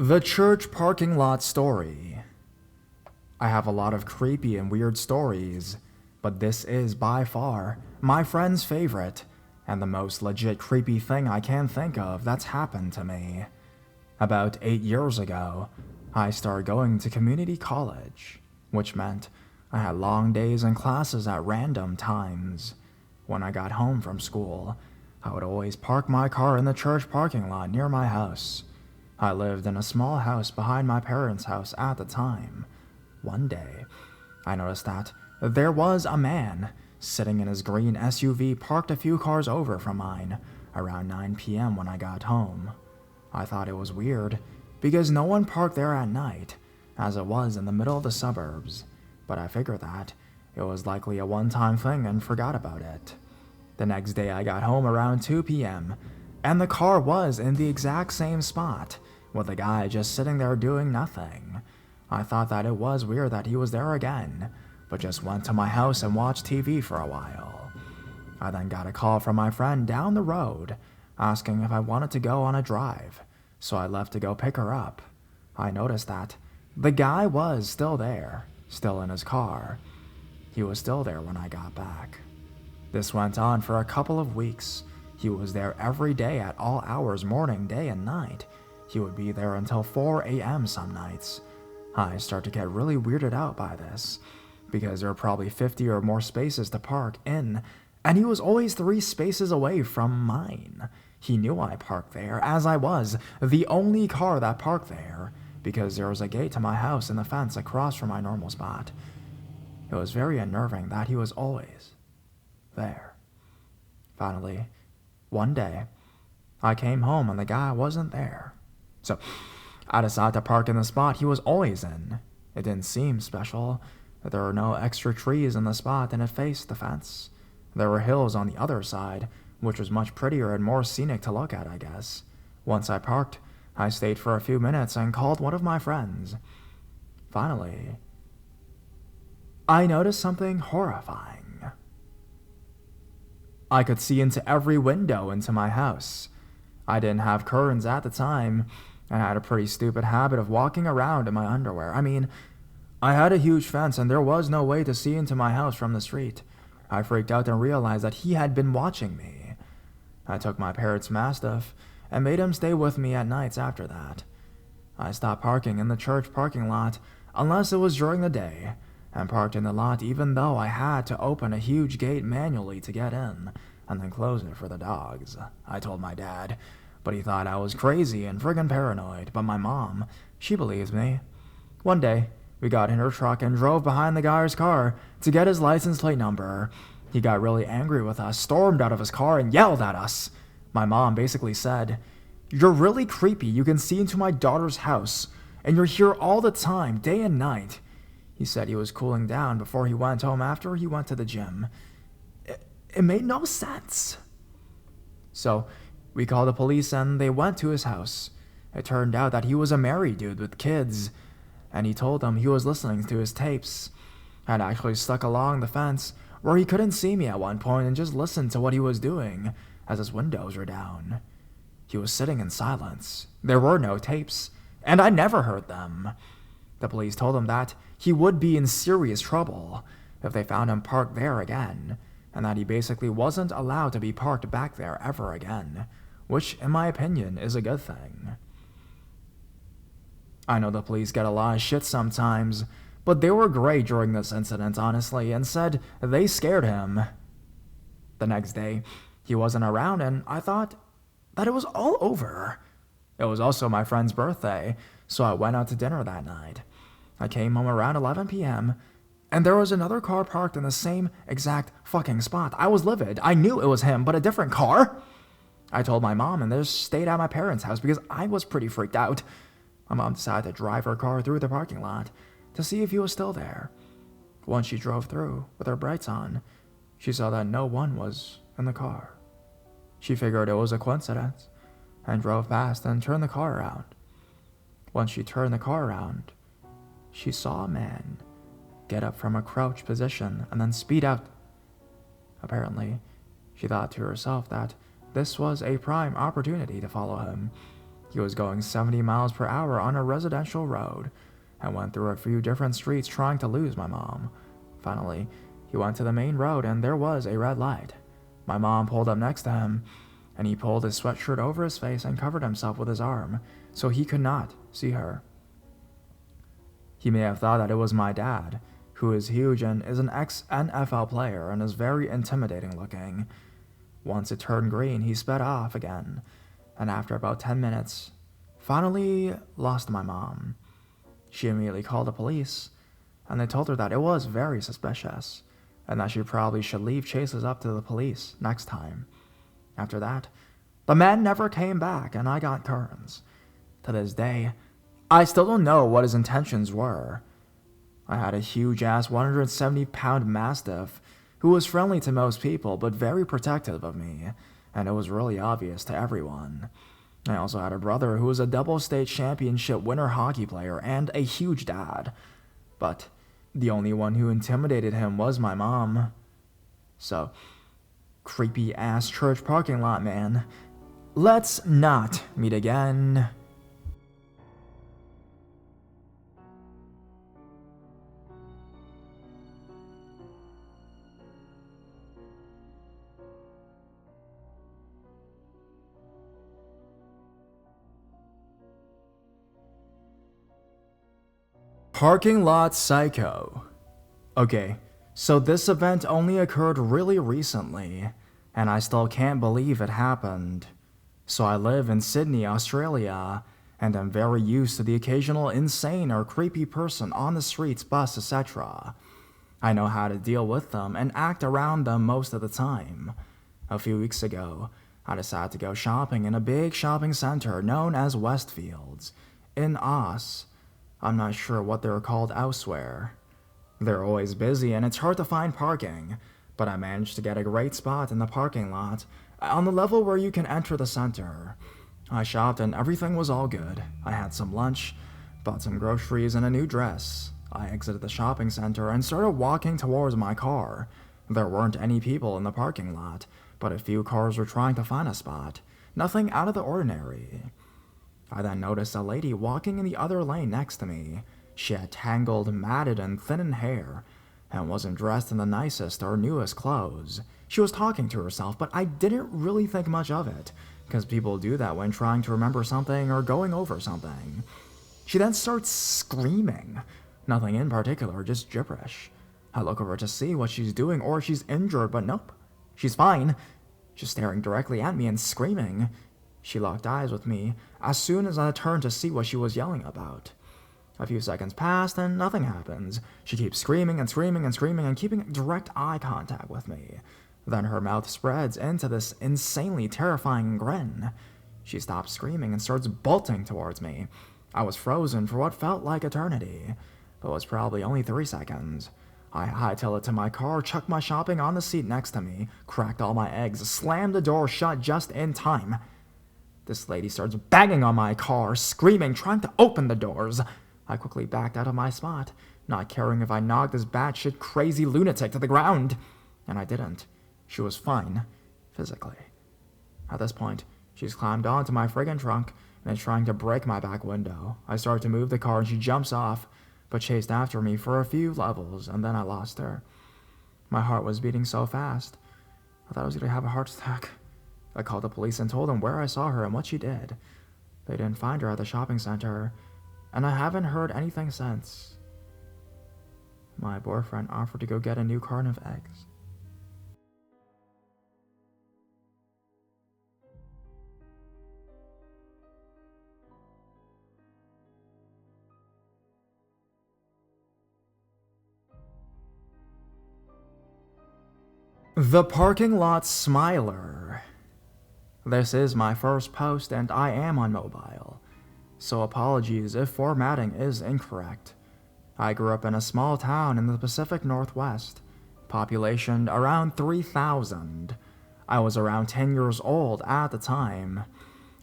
The church parking lot story. I have a lot of creepy and weird stories, but this is by far my friend's favorite and the most legit creepy thing I can think of that's happened to me. About 8 years ago, I started going to community college, which meant I had long days and classes at random times. When I got home from school, I would always park my car in the church parking lot near my house. I lived in a small house behind my parents' house at the time. One day, I noticed that there was a man sitting in his green SUV parked a few cars over from mine around 9 p.m. when I got home. I thought it was weird because no one parked there at night, as it was in the middle of the suburbs, but I figured that it was likely a one-time thing and forgot about it. The next day I got home around 2 p.m., and the car was in the exact same spot, with the guy just sitting there doing nothing. I thought that it was weird that he was there again, but just went to my house and watched TV for a while. I then got a call from my friend down the road, asking if I wanted to go on a drive, so I left to go pick her up. I noticed that the guy was still there, still in his car. He was still there when I got back. This went on for a couple of weeks. He was there every day at all hours, morning, day, and night. He would be there until 4 a.m. some nights. I start to get really weirded out by this, because there are probably 50 or more spaces to park in, and he was always 3 spaces away from mine. He knew I parked there, as I was the only car that parked there, because there was a gate to my house and the fence across from my normal spot. It was very unnerving that he was always there. Finally, one day, I came home and the guy wasn't there. So, I decided to park in the spot he was always in. It didn't seem special. There were no extra trees in the spot and it faced the fence. There were hills on the other side, which was much prettier and more scenic to look at, I guess. Once I parked, I stayed for a few minutes and called one of my friends. Finally, I noticed something horrifying. I could see into every window into my house. I didn't have curtains at the time, and I had a pretty stupid habit of walking around in my underwear. I had a huge fence and there was no way to see into my house from the street. I freaked out and realized that he had been watching me. I took my parents' Mastiff and made him stay with me at nights after that. I stopped parking in the church parking lot unless it was during the day, and parked in the lot even though I had to open a huge gate manually to get in, and then close it for the dogs. I told my dad, but he thought I was crazy and friggin' paranoid. But my mom, she believes me. One day, we got in her truck and drove behind the guy's car to get his license plate number. He got really angry with us, stormed out of his car, and yelled at us. My mom basically said, "You're really creepy. You can see into my daughter's house, and you're here all the time, day and night." He said he was cooling down before he went home after he went to the gym. It made no sense. So, we called the police and they went to his house. It turned out that he was a married dude with kids, and he told them he was listening to his tapes. I'd actually stuck along the fence where he couldn't see me at one point and just listened to what he was doing as his windows were down. He was sitting in silence. There were no tapes, and I never heard them. The police told him that he would be in serious trouble if they found him parked there again, and that he basically wasn't allowed to be parked back there ever again, which, in my opinion, is a good thing. I know the police get a lot of shit sometimes, but they were great during this incident, honestly, and said they scared him. The next day, he wasn't around, and I thought that it was all over. It was also my friend's birthday, so I went out to dinner that night. I came home around 11 p.m., and there was another car parked in the same exact fucking spot. I was livid. I knew it was him, but a different car. I told my mom and just stayed at my parents' house because I was pretty freaked out. My mom decided to drive her car through the parking lot to see if he was still there. Once she drove through with her brights on, she saw that no one was in the car. She figured it was a coincidence and drove past and turned the car around. Once she turned the car around, she saw a man get up from a crouched position and then speed out. Apparently, she thought to herself that this was a prime opportunity to follow him. He was going 70 miles per hour on a residential road and went through a few different streets trying to lose my mom. Finally, he went to the main road and there was a red light. My mom pulled up next to him, and he pulled his sweatshirt over his face and covered himself with his arm so he could not see her. He may have thought that it was my dad, who is huge and is an ex-NFL player and is very intimidating looking. Once it turned green, he sped off again, and after about 10 minutes, finally lost my mom. She immediately called the police, and they told her that it was very suspicious, and that she probably should leave chases up to the police next time. After that, the man never came back, and I got turns. To this day, I still don't know what his intentions were. I had a huge-ass 170-pound mastiff who was friendly to most people but very protective of me, and it was really obvious to everyone. I also had a brother who was a double state championship winner hockey player and a huge dad, but the only one who intimidated him was my mom. So, creepy-ass church parking lot man, let's not meet again. Parking lot psycho. Okay, so this event only occurred really recently, and I still can't believe it happened. So I live in Sydney, Australia, and I'm very used to the occasional insane or creepy person on the streets, bus, etc. I know how to deal with them and act around them most of the time. A few weeks ago, I decided to go shopping in a big shopping center known as Westfields, in Oz. I'm not sure what they're called elsewhere. They're always busy and it's hard to find parking, but I managed to get a great spot in the parking lot, on the level where you can enter the center. I shopped and everything was all good. I had some lunch, bought some groceries and a new dress. I exited the shopping center and started walking towards my car. There weren't any people in the parking lot, but a few cars were trying to find a spot. Nothing out of the ordinary. I then noticed a lady walking in the other lane next to me. She had tangled, matted, and thinning hair, and wasn't dressed in the nicest or newest clothes. She was talking to herself, but I didn't really think much of it, because people do that when trying to remember something or going over something. She then starts screaming. Nothing in particular, just gibberish. I look over to see what she's doing or if she's injured, but nope. She's fine, just staring directly at me and screaming. She locked eyes with me as soon as I turned to see what she was yelling about. A few seconds passed and nothing happens. She keeps screaming and screaming and screaming and keeping direct eye contact with me. Then her mouth spreads into this insanely terrifying grin. She stops screaming and starts bolting towards me. I was frozen for what felt like eternity, but was probably only 3 seconds. I hightailed it to my car, chucked my shopping on the seat next to me, cracked all my eggs, slammed the door shut just in time. This lady starts banging on my car, screaming, trying to open the doors. I quickly backed out of my spot, not caring if I knocked this batshit crazy lunatic to the ground. And I didn't. She was fine, physically. At this point, she's climbed onto my friggin' trunk and is trying to break my back window. I start to move the car and she jumps off, but chased after me for a few levels, and then I lost her. My heart was beating so fast, I thought I was going to have a heart attack. I called the police and told them where I saw her and what she did. They didn't find her at the shopping center, and I haven't heard anything since. My boyfriend offered to go get a new carton of eggs. The Parking Lot Smiler. This is my first post and I am on mobile, so apologies if formatting is incorrect. I grew up in a small town in the Pacific Northwest, population around 3,000. I was around 10 years old at the time.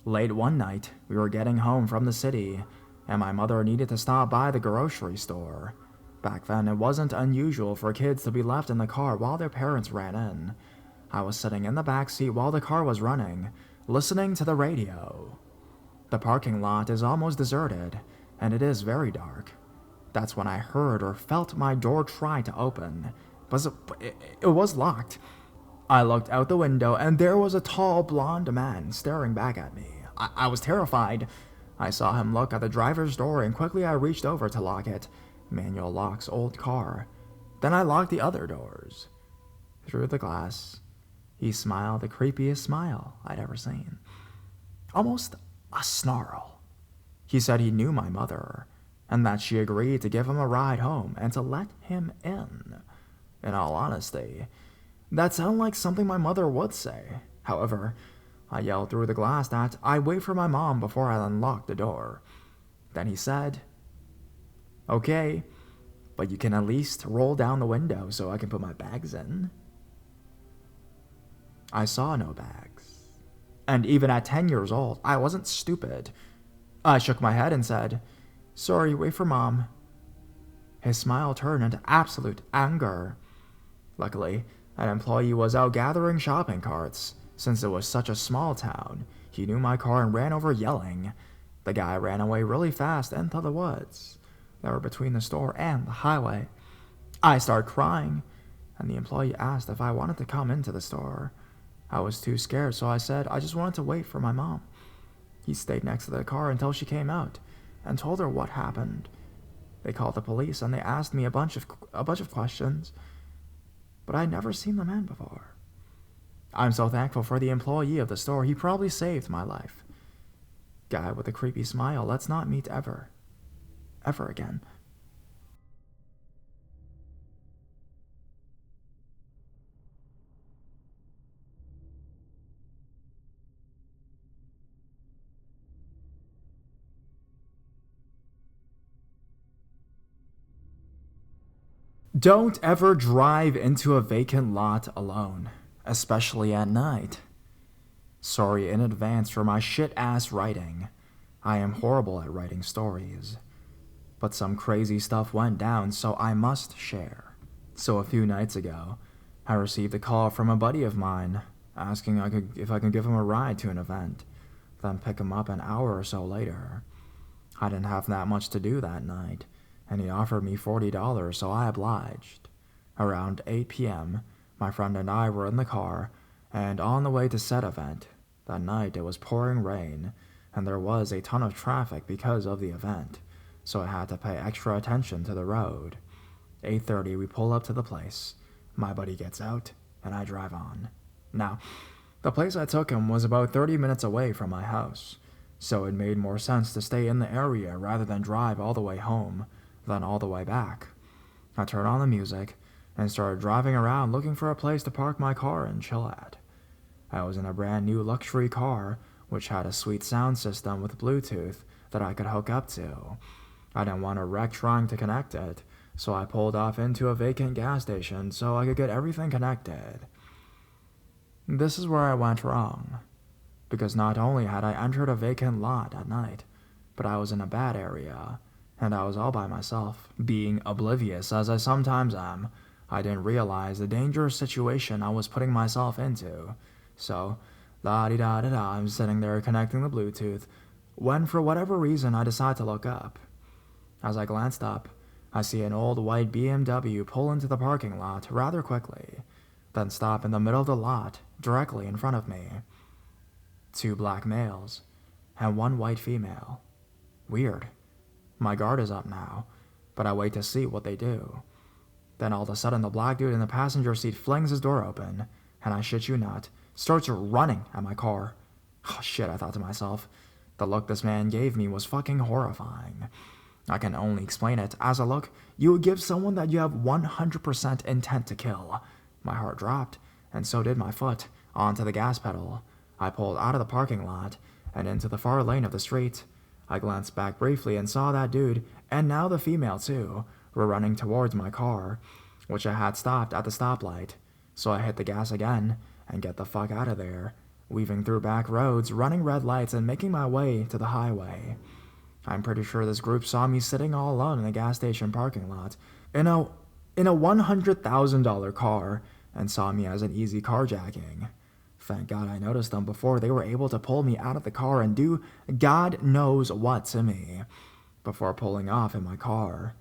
Late one night, we were getting home from the city, and my mother needed to stop by the grocery store. Back then, it wasn't unusual for kids to be left in the car while their parents ran in. I was sitting in the back seat while the car was running, listening to the radio. The parking lot is almost deserted, and it is very dark. That's when I heard or felt my door try to open, but it was locked. I looked out the window, and there was a tall, blonde man staring back at me. I was terrified. I saw him look at the driver's door, and quickly I reached over to lock it. Manual lock's old car. Then I locked the other doors. Through the glass, he smiled the creepiest smile I'd ever seen. Almost a snarl. He said he knew my mother, and that she agreed to give him a ride home and to let him in. In all honesty, that sounded like something my mother would say. However, I yelled through the glass that I'd wait for my mom before I unlocked the door. Then he said, "Okay, but you can at least roll down the window so I can put my bags in." I saw no bags. And even at 10 years old, I wasn't stupid. I shook my head and said, "Sorry, wait for Mom." His smile turned into absolute anger. Luckily, an employee was out gathering shopping carts. Since it was such a small town, he knew my car and ran over yelling. The guy ran away really fast into the woods that were between the store and the highway. I started crying, and the employee asked if I wanted to come into the store. I was too scared, so I said I just wanted to wait for my mom. He stayed next to the car until she came out and told her what happened. They called the police and they asked me a bunch of questions, but I'd never seen the man before. I'm so thankful for the employee of the store. He probably saved my life. Guy with a creepy smile, let's not meet ever again. Don't ever drive into a vacant lot alone, especially at night. Sorry in advance for my shit-ass writing. I am horrible at writing stories. But some crazy stuff went down, so I must share. So a few nights ago, I received a call from a buddy of mine, asking if I could give him a ride to an event, then pick him up an hour or so later. I didn't have that much to do that night, and he offered me $40, so I obliged. Around 8 p.m., my friend and I were in the car, and on the way to said event. That night it was pouring rain, and there was a ton of traffic because of the event, so I had to pay extra attention to the road. 8:30, we pull up to the place. My buddy gets out, and I drive on. Now, the place I took him was about 30 minutes away from my house, so it made more sense to stay in the area rather than drive all the way home, then all the way back. I turned on the music and started driving around looking for a place to park my car and chill at. I was in a brand new luxury car, which had a sweet sound system with Bluetooth that I could hook up to. I didn't want to wreck trying to connect it, so I pulled off into a vacant gas station so I could get everything connected. This is where I went wrong, because not only had I entered a vacant lot at night, but I was in a bad area, and I was all by myself. Being oblivious as I sometimes am, I didn't realize the dangerous situation I was putting myself into. So, la-di-da-da-da, I'm sitting there connecting the Bluetooth, when for whatever reason I decide to look up. As I glanced up, I see an old white BMW pull into the parking lot rather quickly, then stop in the middle of the lot, directly in front of me. 2 black males, and 1 white female. Weird. My guard is up now, but I wait to see what they do. Then all of a sudden the black dude in the passenger seat flings his door open, and I shit you not, starts running at my car. Oh shit, I thought to myself. The look this man gave me was fucking horrifying. I can only explain it as a look you would give someone that you have 100% intent to kill. My heart dropped, and so did my foot, onto the gas pedal. I pulled out of the parking lot, and into the far lane of the street. I glanced back briefly and saw that dude, and now the female too, were running towards my car, which I had stopped at the stoplight. So I hit the gas again, and get the fuck out of there, weaving through back roads, running red lights, and making my way to the highway. I'm pretty sure this group saw me sitting all alone in a gas station parking lot, in a $100,000 car, and saw me as an easy carjacking. Thank God I noticed them before they were able to pull me out of the car and do God knows what to me before pulling off in my car.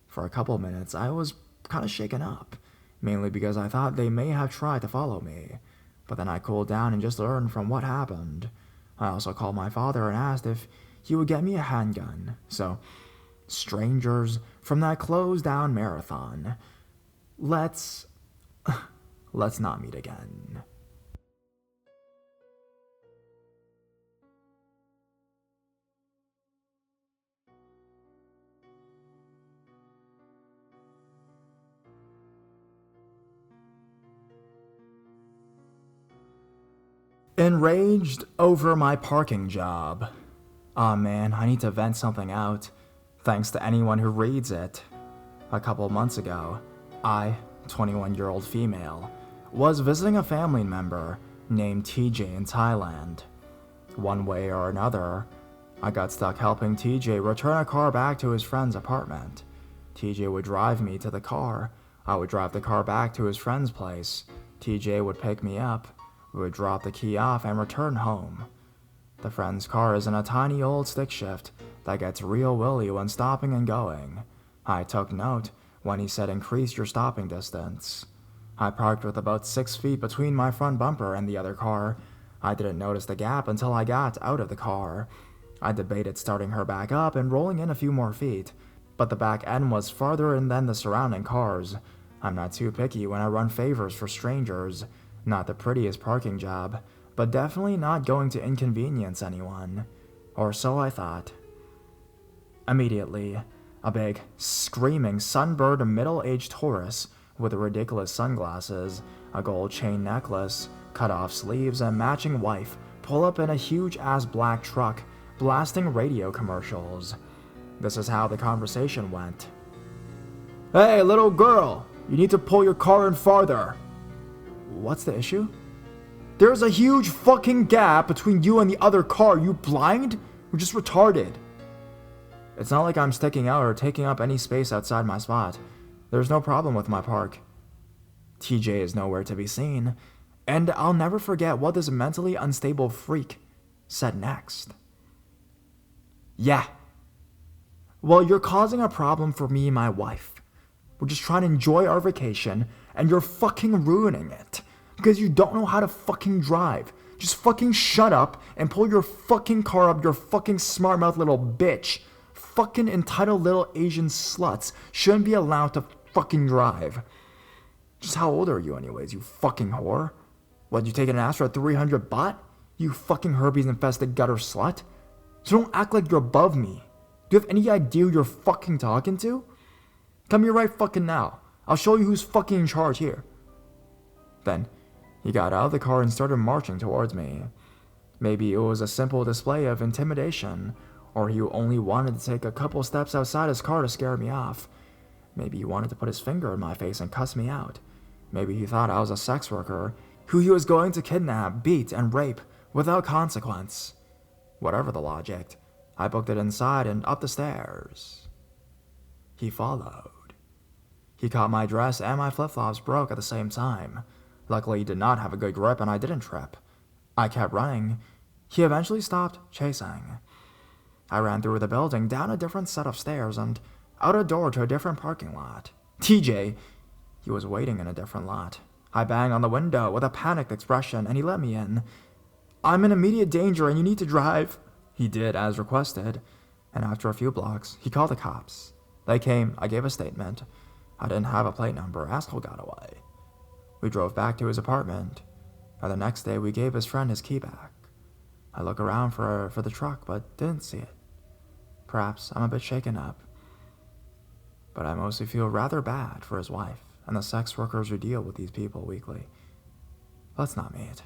For a couple minutes, I was kind of shaken up, mainly because I thought they may have tried to follow me. But then I cooled down and just learned from what happened. I also called my father and asked if he would get me a handgun. So, strangers from that closed down marathon, let's not meet again. Enraged over my parking job. Aw man, I need to vent something out. Thanks to anyone who reads it. A couple months ago, I, 21-year-old female, was visiting a family member named TJ in Thailand. One way or another, I got stuck helping TJ return a car back to his friend's apartment. TJ would drive me to the car. I would drive the car back to his friend's place. TJ would pick me up. We would drop the key off and return home. The friend's car is in a tiny old stick shift that gets real willy when stopping and going. I took note when he said increase your stopping distance. I parked with about 6 feet between my front bumper and the other car. I didn't notice the gap until I got out of the car. I debated starting her back up and rolling in a few more feet, but the back end was farther in than the surrounding cars. I'm not too picky when I run favors for strangers. Not the prettiest parking job, but definitely not going to inconvenience anyone. Or so I thought. Immediately, a big, screaming, sunburned middle-aged Taurus with ridiculous sunglasses, a gold chain necklace, cut-off sleeves, and matching wife pull up in a huge-ass black truck, blasting radio commercials. This is how the conversation went. "Hey, little girl, you need to pull your car in farther." What's the issue? There's a huge fucking gap between you and the other car. You blind? You're just retarded. It's not like I'm sticking out or taking up any space outside my spot. There's no problem with my park. TJ is nowhere to be seen, and I'll never forget what this mentally unstable freak said next. "Yeah. Well, you're causing a problem for me and my wife. We're just trying to enjoy our vacation, and you're fucking ruining it. Because you don't know how to fucking drive. Just fucking shut up and pull your fucking car up, your fucking smart mouth little bitch. Fucking entitled little Asian sluts shouldn't be allowed to fucking drive. Just how old are you anyways, you fucking whore? What, you taking an ass for a 300 baht? You fucking herpes-infested gutter slut? So don't act like you're above me. Do you have any idea who you're fucking talking to? Come here right fucking now. I'll show you who's fucking in charge here." Then, he got out of the car and started marching towards me. Maybe it was a simple display of intimidation, or he only wanted to take a couple steps outside his car to scare me off. Maybe he wanted to put his finger in my face and cuss me out. Maybe he thought I was a sex worker who he was going to kidnap, beat, and rape without consequence. Whatever the logic, I booked it inside and up the stairs. He followed. He caught my dress and my flip-flops broke at the same time. Luckily, he did not have a good grip and I didn't trip. I kept running. He eventually stopped chasing. I ran through the building, down a different set of stairs, and out a door to a different parking lot. TJ, he was waiting in a different lot. I banged on the window with a panicked expression and he let me in. "I'm in immediate danger and you need to drive." He did as requested, and after a few blocks, he called the cops. They came, I gave a statement. I didn't have a plate number, asshole got away. We drove back to his apartment, and the next day we gave his friend his key back. I looked around for the truck, but didn't see it. Perhaps I'm a bit shaken up, but I mostly feel rather bad for his wife and the sex workers who deal with these people weekly. Let's not meet.